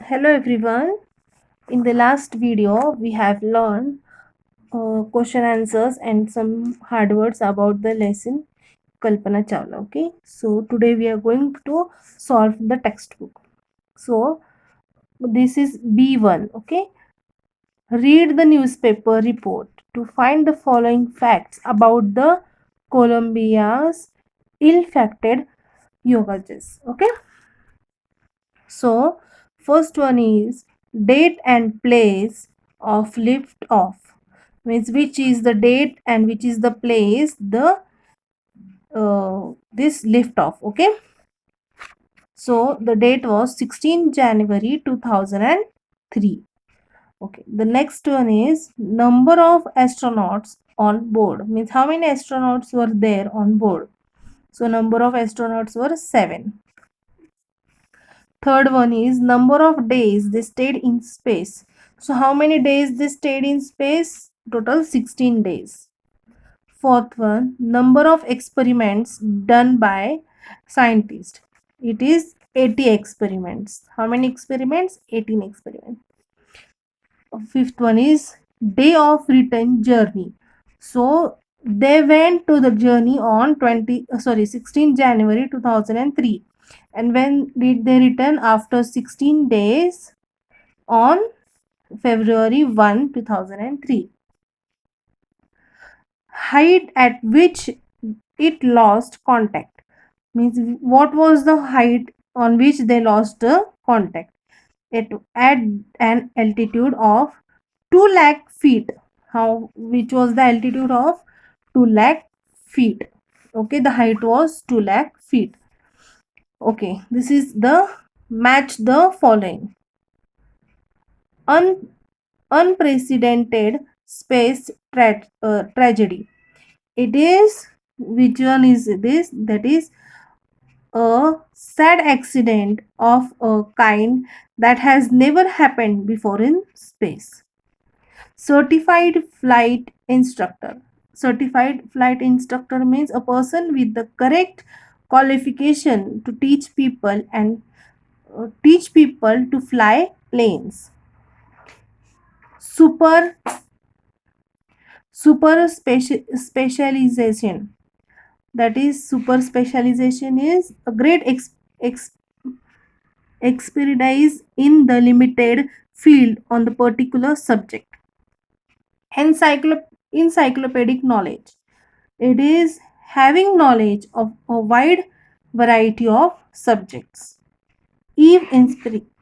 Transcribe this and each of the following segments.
Hello everyone. In the last video, we have learned question answers and some hard words about the lesson Kalpana Chawla. Okay, so today we are going to solve the textbook. So this is B1. Okay, read the newspaper report to find the following facts about the Colombia's ill-fated yogurts. Okay, so first one is date and place of lift off, means which is the date and which is the place the this lift off. Okay, so the date was 16 January 2003. Okay, the next one is number of astronauts on board, means how many astronauts were there on board. So number of astronauts were 7. Third one is number of days they stayed in space. So how many days they stayed in space? Total 16 days. Fourth one, number of experiments done by scientists. It is 80 experiments. How many experiments? 18 experiments. Fifth one is day of return journey. So they went to the journey on 16 January 2003. And when did they return? After 16 days on February 1, 2003. Height at which it lost contact, means what was the height on which they lost the contact. It at an altitude of 2 lakh feet. How, which was the altitude of 2 lakh feet. Okay, the height was 2 lakh feet. Okay, this is the match the following. Unprecedented space tragedy. It is, which one is this? That is a sad accident of a kind that has never happened before in space. Certified flight instructor. Certified flight instructor means a person with the correct qualification to teach people and teach people to fly planes. Super specialization, that is super specialization is a great expertise in the limited field on the particular subject. Encyclopedic knowledge, it is having knowledge of a wide variety of subjects.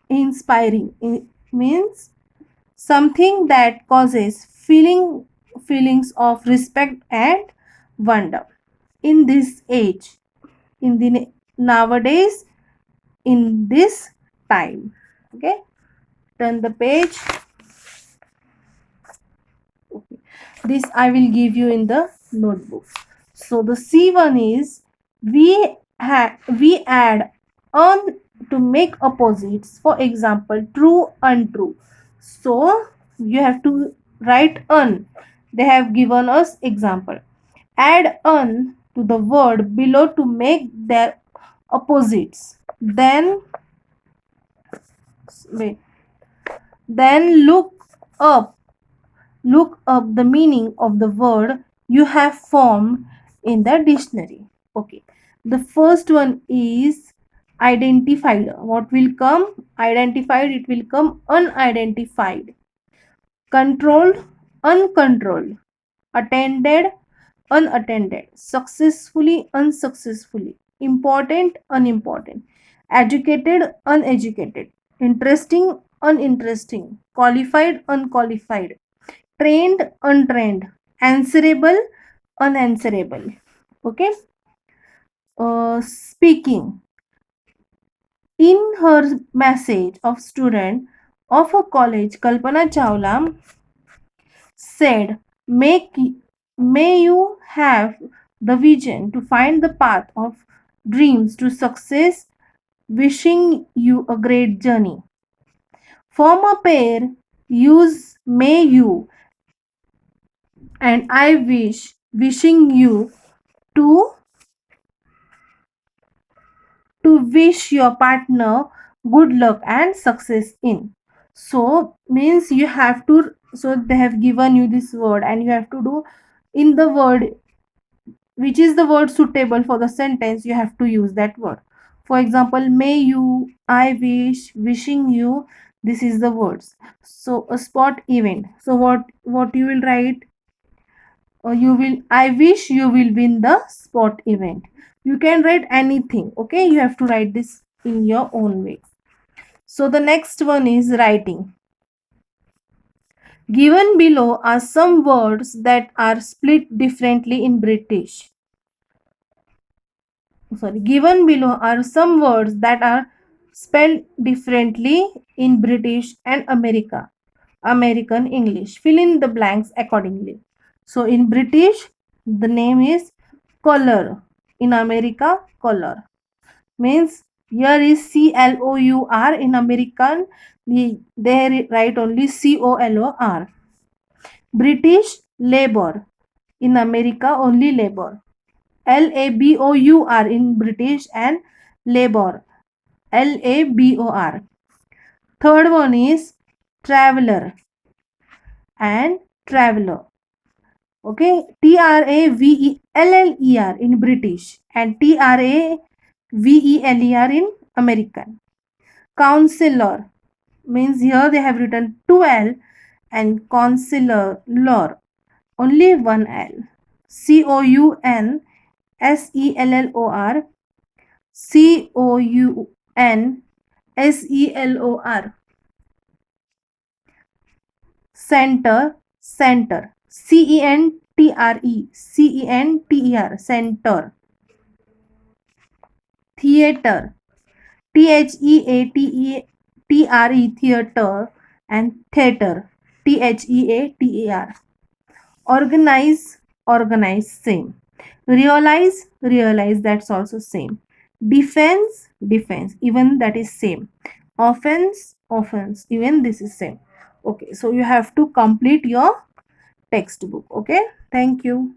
Inspiring means something that causes feelings of respect and wonder. In this age, in the nowadays, in this time. Okay, turn the page. Okay, this I will give you in the notebook. So the C1 is we add on to make opposites, for example true untrue. So you have to write on. They have given us example. Add on to the word below to make their opposites. Then wait. Then look up the meaning of the word you have formed in the dictionary. Okay. The first one is identified. What will come? Identified, it will come unidentified. Controlled, uncontrolled. Attended, unattended. Successfully, unsuccessfully. Important, unimportant. Educated, uneducated. Interesting, uninteresting. Qualified, unqualified. Trained, untrained. Answerable, unanswerable. Okay. Speaking. In her message of student of a college, Kalpana Chawla said, may you have the vision to find the path of dreams to success, wishing you a great journey. Form a pair, use may you, and I wishing you to wish your partner good luck and success in. So means you have to, so they have given you this word and you have to do in the word, which is the word suitable for the sentence, you have to use that word. For example, may you, I wish, wishing you, this is the words. So a sport event, so what you will write, you will, I wish you will win the sport event. You can write anything, okay, you have to write this in your own way. So the next one is writing. Given below are some words that are split differently in British. Sorry, given below are some words that are spelled differently in British and American English. Fill in the blanks accordingly. So in British, the name is color. In America, color. Means here is CLOUR. In American, they write only COLOR. British, labor. In America, only labor. LABOUR in British and labor. LABOR. Third one is traveler and traveler. Okay, TRAVELLER in British and TRAVELER in American. Counselor means here they have written 2L and counselor, only one L. COUNSELLOR, COUNSELOR. Center, center. CENTRE, center. Theater, THEATERE, theater, and theater, THEATER. Organize, organize, same. Realize, that's also same. Defense, even that is same. Offense, even this is same. Okay, so you have to complete your textbook. Okay, thank you.